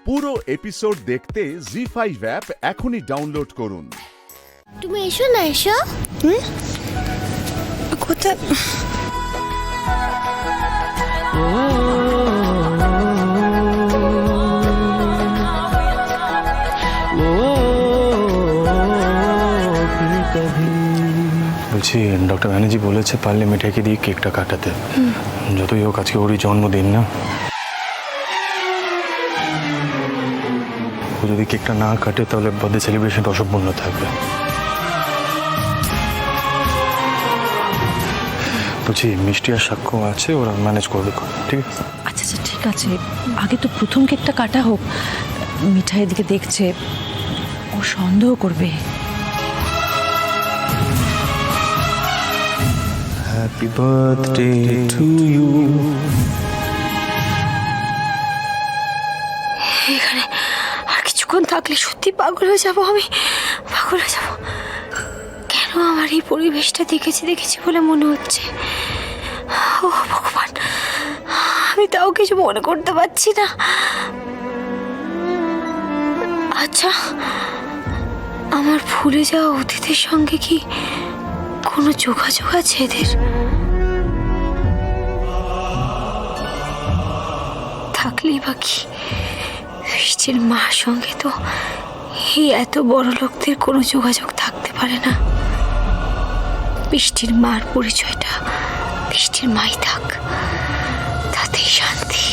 পুরো এপিসোড দেখতে জি5 অ্যাপ এখনই ডাউনলোড করুন। তুমি এসো না, এসো। কোথায়? বলছি ডক্টর ব্যানার্জি বলেছে পারলে মিঠাইকে দিয়ে কেকটা কাটাতে। যতই হোক আজকে ওরই জন্মদিন না, ও যদি কেকটা না কাটে তাহলে বার্থডে সেলিব্রেশনটা অসম্পূর্ণ থাকবে। বলছি মিষ্টি আর সাক্ষ্য আছে, ওরা ম্যানেজ করবে, ঠিক আছে? আচ্ছা আচ্ছা ঠিক আছে, আগে তো প্রথম কেকটা কাটা হোক। মিঠাইয়ের দিকে দেখছে, ও সন্দেহ করবে। Happy birthday to you. এখানে আর কিছুক্ষণ থাকলে সত্যি পাগল হয়ে যাবো, আমি পাগল হয়ে যাবো। কেন আমার এই পরিবেশটা দেখেছি বলে মনে হচ্ছে। ও ভগবান, আমি তাও কিছু মনে করতে পারছি না। আচ্ছা, আমার ভুলে যাওয়া অতীতের সঙ্গে কি কোনো যোগাযোগ আছে এদের? থাকলেই বা কি, বৃষ্টির মার সঙ্গে তো এই এত বড় লোকদের কোনো যোগাযোগ থাকতে পারে না। বৃষ্টির মার পরিচয়টা বৃষ্টির মাই থাক, তাতেই শান্তি।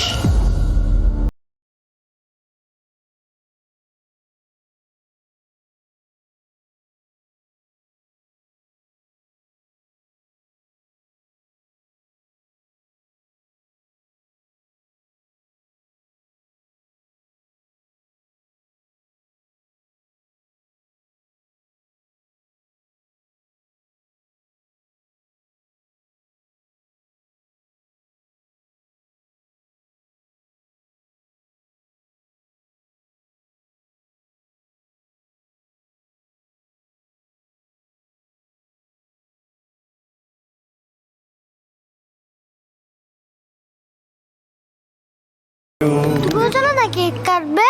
চলো না, কেক কাটবে?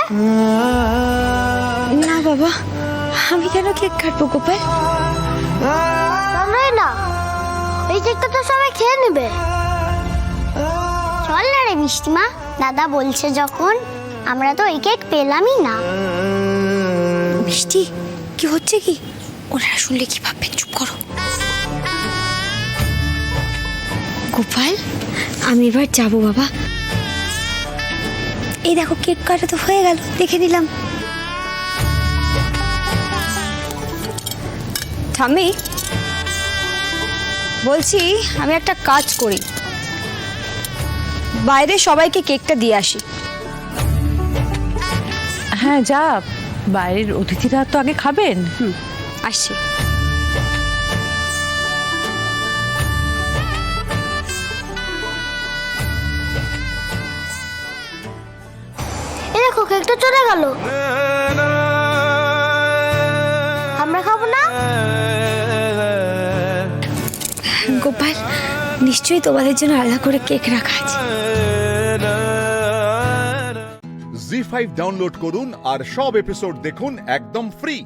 না বাবা, আমি কেন কেক কাটবো গোপাল? চলোই না, এই কেকটা তো সবাই খেয়ে নেবে। চল না রে মিষ্টিমা, দাদা বলছে যখন, আমরা তো এই কেক পেলামই না। মিষ্টি, কি হচ্ছে কি? ওনারা শুনলে কি ভাববে? চুপ করো। গোপাল, আমি এবার যাবো বাবা। এই দেখো, কেক কাটা তো হয়ে গেল, দেখে দিলাম। ঠাম্মি, বলছি আমি একটা কাজ করি, বাইরে সবাইকে কেকটা দিয়ে আসি। হ্যাঁ যা, বাইরের অতিথিরা তো আগে খাবেন। আসছি। এই দেখো, কেকটা চলে গেল। আমরা খাবো না? গোপাল, নিশ্চয়ই তোমাদের জন্য আলাদা করে কেক রাখা আছে। জি5 ডাউনলোড করুন আর সব এপিসোড দেখুন একদম ফ্রি।